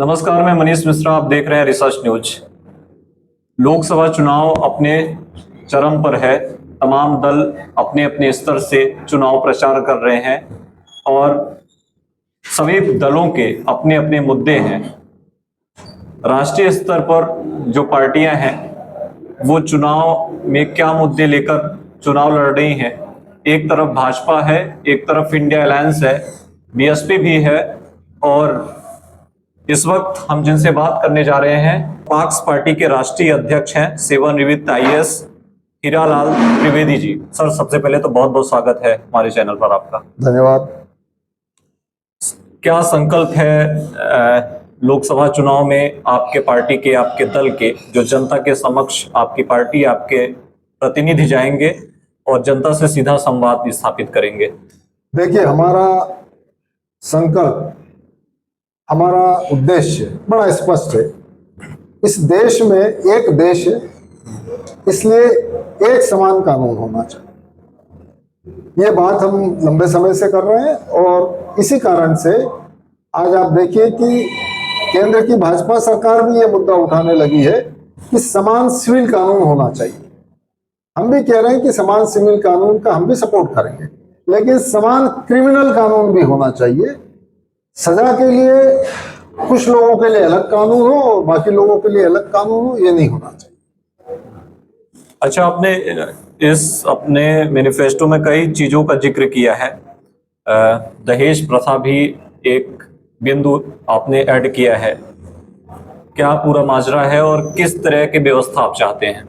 नमस्कार, मैं मनीष मिश्रा। आप देख रहे हैं रिसर्च न्यूज। लोकसभा चुनाव अपने चरम पर है। तमाम दल अपने अपने स्तर से चुनाव प्रचार कर रहे हैं और सभी दलों के अपने अपने मुद्दे हैं। राष्ट्रीय स्तर पर जो पार्टियां हैं वो चुनाव में क्या मुद्दे लेकर चुनाव लड़ रही हैं। एक तरफ भाजपा है, एक तरफ इंडिया अलायंस है, बीएसपी भी है। और इस वक्त हम जिनसे बात करने जा रहे हैं मार्क्स पार्टी के राष्ट्रीय अध्यक्ष हैं सेवानिवृत्त आईएएस हीरालाल त्रिवेदी जी। सर, सबसे पहले तो बहुत बहुत स्वागत है हमारे चैनल पर आपका। धन्यवाद। क्या संकल्प है लोकसभा चुनाव में आपके पार्टी के, आपके दल के, जो जनता के समक्ष आपकी पार्टी, आपके प्रतिनिधि जाएंगे और जनता से सीधा संवाद स्थापित करेंगे? देखिए, हमारा संकल्प, हमारा उद्देश्य बड़ा स्पष्ट है। इस देश में एक देश है, इसलिए एक समान कानून होना चाहिए। ये बात हम लंबे समय से कर रहे हैं और इसी कारण से आज आप देखिए कि केंद्र की भाजपा सरकार भी ये मुद्दा उठाने लगी है कि समान सिविल कानून होना चाहिए। हम भी कह रहे हैं कि समान सिविल कानून का हम भी सपोर्ट करेंगे, लेकिन समान क्रिमिनल कानून भी होना चाहिए। सजा के लिए कुछ लोगों के लिए अलग कानून हो और बाकी लोगों के लिए अलग कानून हो, ये नहीं होना चाहिए। अच्छा, आपने इस अपने मैनिफेस्टो में कई चीजों का जिक्र किया है। दहेज प्रथा भी एक बिंदु आपने ऐड किया है। क्या पूरा माजरा है और किस तरह की व्यवस्था आप चाहते हैं?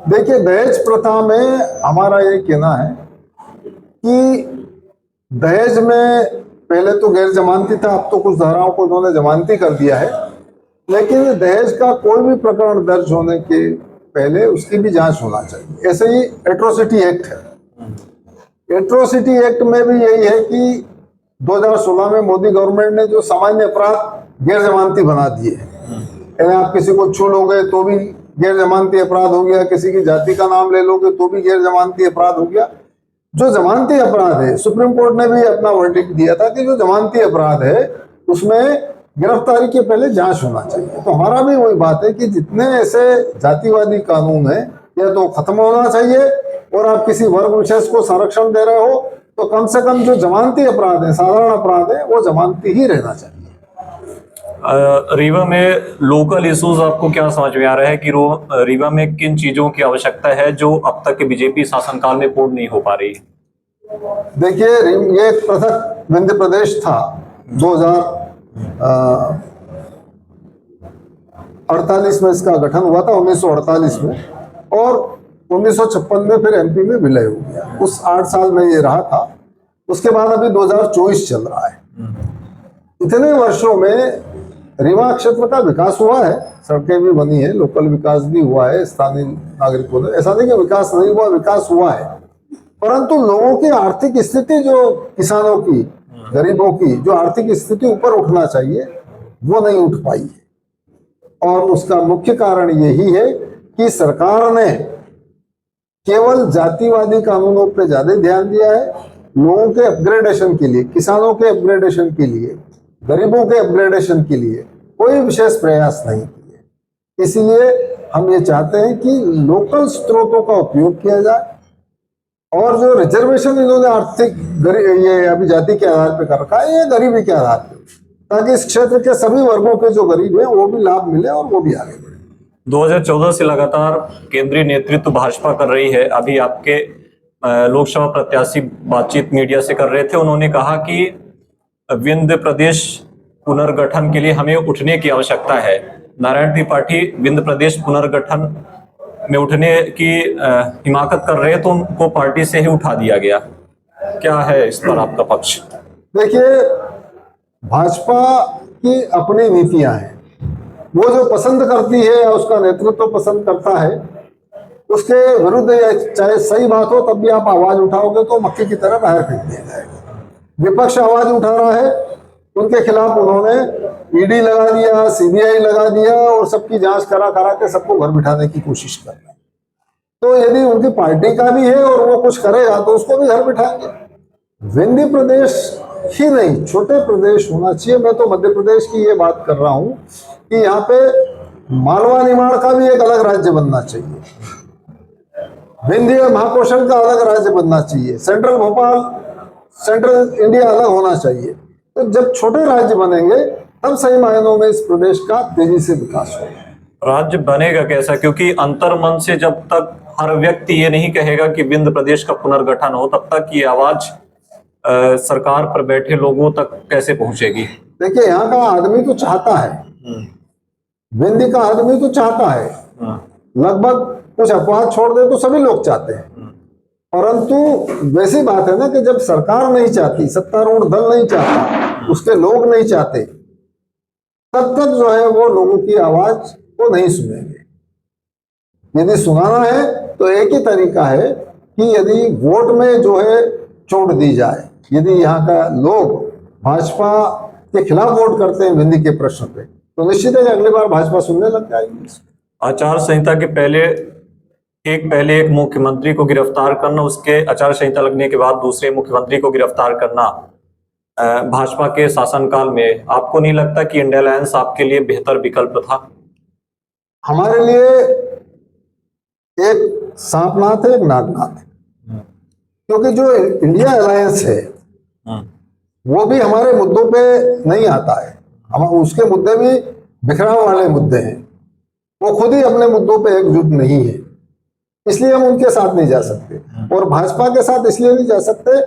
देखिए, दहेज प्रथा में हमारा ये कहना है कि दहेज में पहले तो गैर जमानती था, अब तो कुछ धाराओं को उन्होंने जमानती कर दिया है, लेकिन दहेज का कोई भी प्रकरण दर्ज होने के पहले उसकी भी जांच होना चाहिए। ऐसे ही एट्रोसिटी एक्ट है। एट्रोसिटी एक्ट में भी यही है कि 2016 में मोदी गवर्नमेंट ने जो सामान्य अपराध गैर जमानती बना दिए हैं। आप किसी को छू लोगे तो भी गैर जमानती अपराध हो गया, किसी की जाति का नाम ले लोगे तो भी गैर जमानती अपराध हो गया। जो जमानती अपराध है, सुप्रीम कोर्ट ने भी अपना वर्डिक्ट दिया था कि जो जमानती अपराध है उसमें गिरफ्तारी के पहले जांच होना चाहिए। तो हमारा भी वही बात है कि जितने ऐसे जातिवादी कानून है या तो खत्म होना चाहिए, और आप किसी वर्ग विशेष को संरक्षण दे रहे हो तो कम से कम जो जमानती अपराध है, साधारण अपराध है, वो जमानती ही रहना चाहिए। रीवा में लोकल इश्यूज आपको क्या समझ में आ रहा है कि रीवा में किन चीजों की आवश्यकता है जो अब तक के बीजेपी शासनकाल में पूर्ण नहीं हो पा रही? देखिए, ये एक पृथक विंध्य प्रदेश था। 2048 में इसका गठन हुआ था, 1948 में, और 1956 में फिर एमपी में विलय हो गया। उस 8 साल में ये रहा था। उसके बाद अभी 2024 चल रहा है। इतने वर्षों में रीवा क्षेत्र का विकास हुआ है, सड़कें भी बनी है, लोकल विकास भी हुआ है स्थानीय नागरिकों ने। ऐसा नहीं कि विकास नहीं हुआ, विकास हुआ है, परंतु लोगों की आर्थिक स्थिति, जो किसानों की, गरीबों की जो आर्थिक स्थिति ऊपर उठना चाहिए, वो नहीं उठ पाई है। और उसका मुख्य कारण यही है कि सरकार ने केवल जातिवादी कानूनों पर ज्यादा ध्यान दिया है। लोगों के अपग्रेडेशन के लिए, किसानों के अपग्रेडेशन के लिए, गरीबों के अपग्रेडेशन के लिए कोई विशेष प्रयास नहीं किए। इसीलिए हम ये चाहते हैं कि लोकल स्रोतों का उपयोग किया जाए, और जो रिजर्वेशन इन्होंने आर्थिक ये अभी जाति के आधार पर कर रखा है, ये गरीबी के आधार पर, ताकि इस क्षेत्र के सभी वर्गों के जो गरीब हैं वो भी लाभ मिले और वो भी आगे बढ़े। 2014 से लगातार केंद्रीय नेतृत्व भाजपा कर रही है। अभी आपके लोकसभा प्रत्याशी बातचीत मीडिया से कर रहे थे। उन्होंने कहा कि विंध्य प्रदेश पुनर्गठन के लिए हमें उठने की आवश्यकता है। नारायण त्रिपाठी विंध्य प्रदेश पुनर्गठन में उठने की हिमाकत कर रहे, तो उनको पार्टी से ही उठा दिया गया। क्या है इस पर आपका पक्ष? देखिए, भाजपा की अपनी नीतियां हैं। वो जो पसंद करती है या उसका नेतृत्व पसंद करता है, उसके विरुद्ध चाहे सही बात हो तब भी आप आवाज उठाओगे तो मक्खी की तरह बाहर फेंक दिया जाएगा। विपक्ष आवाज उठा रहा है, उनके खिलाफ उन्होंने ईडी लगा दिया, सीबीआई लगा दिया, और सबकी जांच करा के सबको घर बिठाने की कोशिश कर रहे हैं। तो यदि उनकी पार्टी का भी है और वो कुछ करेगा तो उसको भी घर बिठाएंगे। विंध्य प्रदेश ही नहीं, छोटे प्रदेश होना चाहिए। मैं तो मध्य प्रदेश की ये बात कर रहा हूं कि यहाँ पे मालवा निमाड़ का भी एक अलग राज्य बनना चाहिए, विंध्य महाकौशल का अलग राज्य बनना चाहिए, सेंट्रल भोपाल, सेंट्रल इंडिया अलग होना चाहिए। तो जब छोटे राज्य बनेंगे तब सही मायनों में इस प्रदेश का तेजी से विकास होगा। राज्य बनेगा कैसा? क्योंकि अंतर्मन से जब तक हर व्यक्ति ये नहीं कहेगा कि विंध्य प्रदेश का पुनर्गठन हो, तब तक ये आवाज सरकार पर बैठे लोगों तक कैसे पहुंचेगी? देखिए, यहाँ का आदमी तो चाहता है, विंध्य का आदमी तो चाहता है, लगभग कुछ अपवाद छोड़ दे तो सभी लोग चाहते हैं। परंतु वैसी बात है ना कि जब सरकार नहीं चाहती, सत्तारूढ़ दल नहीं चाहता, उसके लोग नहीं चाहते, तब तक जो है वो लोगों की आवाज को नहीं सुनेंगे। यदि सुनाना है तो एक ही तरीका है कि यदि वोट में जो है चोट दी जाए। यदि यहाँ का लोग भाजपा के खिलाफ वोट करते हैं विंध्य के प्रश्न पे, तो निश्चित है अगली बार भाजपा सुनने लग जाएगी। आचार संहिता के पहले एक मुख्यमंत्री को गिरफ्तार करना, उसके आचार संहिता लगने के बाद दूसरे मुख्यमंत्री को गिरफ्तार करना भाजपा के शासनकाल में, आपको नहीं लगता कि इंडिया अलायंस आपके लिए बेहतर विकल्प था? हमारे लिए एक सांपनाथ है, एक नागनाथ है। क्योंकि जो इंडिया अलायंस है वो भी हमारे मुद्दों पे नहीं आता है, हम उसके मुद्दे भी बिखराव वाले मुद्दे हैं। वो खुद ही अपने मुद्दों पे एकजुट नहीं है, इसलिए हम उनके साथ नहीं जा सकते। और भाजपा के साथ इसलिए नहीं जा सकते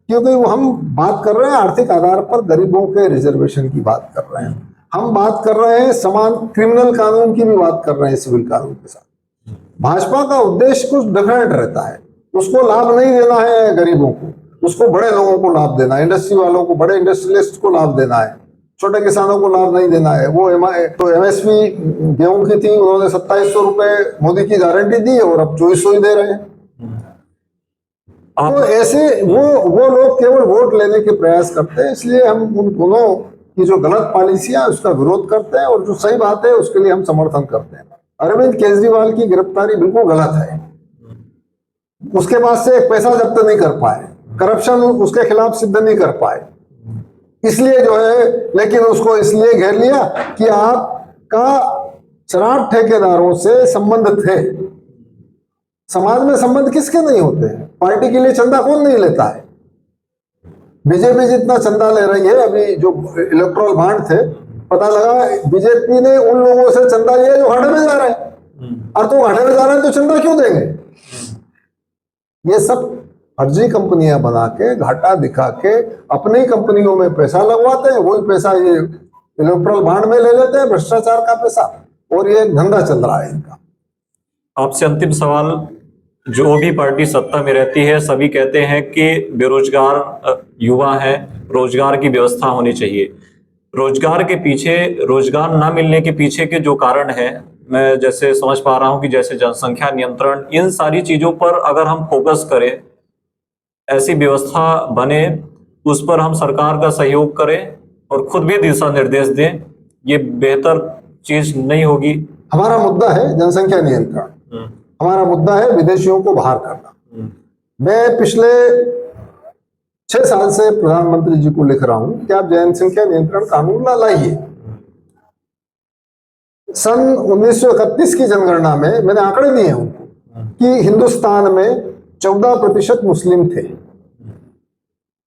क्योंकि वो हम बात कर रहे हैं आर्थिक आधार पर गरीबों के रिजर्वेशन की बात कर रहे हैं, हम बात कर रहे हैं समान क्रिमिनल कानून की भी बात कर रहे हैं सिविल कानून के साथ। भाजपा का उद्देश्य कुछ डिफरेंट रहता है, उसको लाभ नहीं देना है गरीबों को, उसको बड़े लोगों को लाभ देना है, इंडस्ट्री वालों को, बड़े इंडस्ट्रियलिस्ट को लाभ देना है, छोटे किसानों को लाभ नहीं देना है। वो तो एमएसपी गेहूं की थी, उन्होंने 2700 रुपए मोदी की गारंटी दी और अब 2400 ही दे रहे हैं। तो ऐसे वो लोग केवल वोट लेने के प्रयास करते हैं, इसलिए हम उन दोनों की जो गलत पॉलिसियां उसका विरोध करते हैं, और जो सही बात है उसके लिए हम समर्थन करते हैं। अरविंद केजरीवाल की गिरफ्तारी बिल्कुल गलत है, उसके पास से एक पैसा जब्त नहीं कर पाए, करप्शन उसके खिलाफ सिद्ध नहीं कर पाए, इसलिए जो है, लेकिन उसको इसलिए घेर लिया कि आपका शराब ठेकेदारों से संबंध थे। समाज में संबंध किसके नहीं होते हैं? पार्टी के लिए चंदा कौन नहीं लेता है? बीजेपी जितना चंदा ले रही है, अभी जो इलेक्ट्रोल बॉन्ड थे, पता लगा बीजेपी ने उन लोगों से चंदा लिया जो घाटे में जा रहे हैं। और तो घाटे में जा रहे हैं तो चंदा क्यों देंगे? ये सब फर्जी कंपनियां बना के, घाटा दिखा के अपनी कंपनियों में पैसा लगवाते हैं, वही पैसा ये इलेक्ट्रोल बॉन्ड में ले लेते हैं, भ्रष्टाचार का पैसा, और ये एक धंधा चल रहा है इनका। आपसे अंतिम सवाल, जो भी पार्टी सत्ता में रहती है सभी कहते हैं कि बेरोजगार युवा हैं, रोजगार की व्यवस्था होनी चाहिए। रोजगार के पीछे, रोजगार ना मिलने के पीछे के जो कारण है, मैं जैसे समझ पा रहा हूं कि जैसे जनसंख्या नियंत्रण, इन सारी चीजों पर अगर हम फोकस करें, ऐसी व्यवस्था बने, उस पर हम सरकार का सहयोग करें और खुद भी दिशा निर्देश दें, ये बेहतर चीज नहीं होगी? हमारा मुद्दा है जनसंख्या नियंत्रण, हमारा मुद्दा है विदेशियों को बाहर करना। मैं पिछले 6 साल से प्रधानमंत्री जी को लिख रहा हूं कि आप जनसंख्या नियंत्रण कानून लाइए। सन 1931 की जनगणना में मैंने आंकड़े दिए हैं उनको कि हिंदुस्तान में 14% मुस्लिम थे।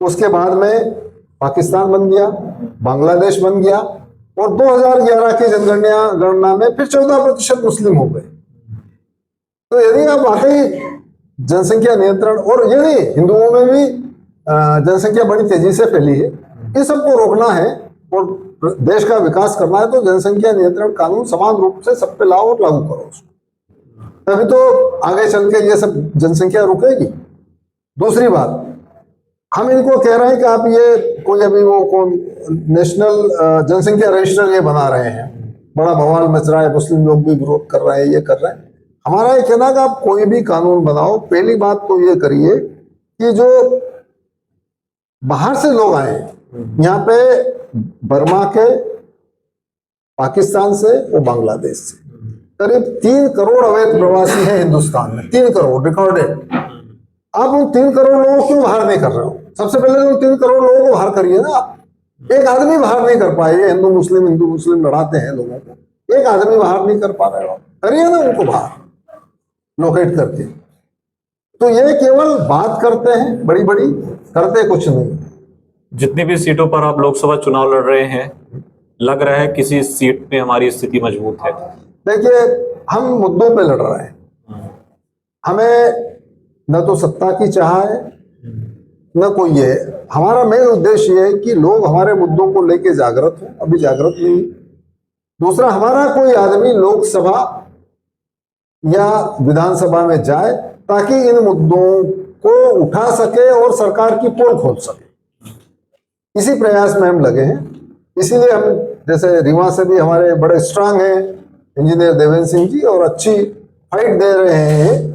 उसके बाद में पाकिस्तान बन गया, बांग्लादेश बन गया, और 2011 की जनगणना में फिर 14% मुस्लिम हो गए। तो यदि आप वाकई जनसंख्या नियंत्रण, और यदि हिंदुओं में भी जनसंख्या बड़ी तेजी से फैली है, इन सबको रोकना है और देश का विकास करना है, तो जनसंख्या नियंत्रण कानून समान रूप से सब पे लाओ और लागू करो उसको, तभी तो आगे चल के ये सब जनसंख्या रुकेगी। दूसरी बात, हम इनको कह रहे हैं कि आप ये कोई अभी वो कौन नेशनल जनसंख्या रजिस्टर ये बना रहे हैं, बड़ा बवाल मच रहा है, मुस्लिम लोग भी विरोध कर रहे हैं, ये कर रहे हैं। हमारा ये कहना है कि आप कोई भी कानून बनाओ, पहली बात तो ये करिए कि जो बाहर से लोग आए यहाँ पे, बर्मा के, पाकिस्तान से और बांग्लादेश से, करीब 3 करोड़ अवैध प्रवासी हैं हिंदुस्तान में, 3 करोड़ रिकॉर्डेड। आप उन 3 करोड़ लोगों को क्यों बाहर नहीं कर रहे हो? सबसे पहले तो 3 करोड़ लोगों को बाहर करिए ना। एक आदमी बाहर नहीं कर पाए। हिंदू मुस्लिम लड़ाते हैं लोगों को, एक आदमी बाहर नहीं कर पा रहे हो, करिए ना उनको बाहर लोकेट करके। तो ये केवल बात करते हैं बड़ी बड़ी, करते कुछ नहीं। जितनी भी सीटों पर आप लोकसभा चुनाव लड़ रहे हैं, लग रहा है किसी सीट में हमारी स्थिति मजबूत है। देखिए, हम मुद्दों पे लड़ रहे हैं। हमें न तो सत्ता की चाह है न कोई ये। हमारा मेन उद्देश्य ये है कि लोग हमारे मुद्दों को लेके जागृत हो, अभी जागृत नहीं। दूसरा, हमारा कोई आदमी लोकसभा या विधानसभा में जाए ताकि इन मुद्दों को उठा सके और सरकार की पोल खोल सके। इसी प्रयास में हम लगे हैं। इसीलिए हम, जैसे रीवा से भी हमारे बड़े स्ट्रांग हैं इंजीनियर देवेंद्र सिंह जी, और अच्छी फाइट दे रहे हैं।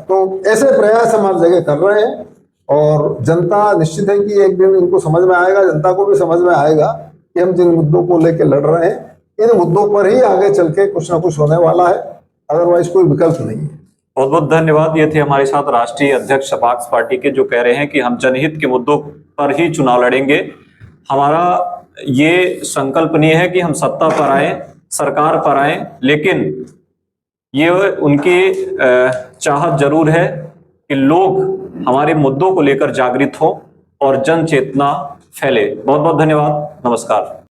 तो ऐसे प्रयास हम हर जगह कर रहे हैं, और जनता निश्चित है कि एक दिन इनको समझ में आएगा, जनता को भी समझ में आएगा कि हम जिन मुद्दों को लेकर लड़ रहे हैं इन मुद्दों पर ही आगे चल के कुछ ना कुछ होने वाला है, अदरवाइज कोई विकल्प नहीं है। बहुत बहुत धन्यवाद। ये थे हमारे साथ राष्ट्रीय अध्यक्ष सपाक्स पार्टी के, जो कह रहे हैं कि हम जनहित के मुद्दों पर ही चुनाव लड़ेंगे। हमारा ये संकल्प नहीं है कि हम सत्ता पर आए, सरकार पर आए, लेकिन ये उनकी चाहत जरूर है कि लोग हमारे मुद्दों को लेकर जागृत हो और जन चेतना फैले। बहुत बहुत धन्यवाद। नमस्कार।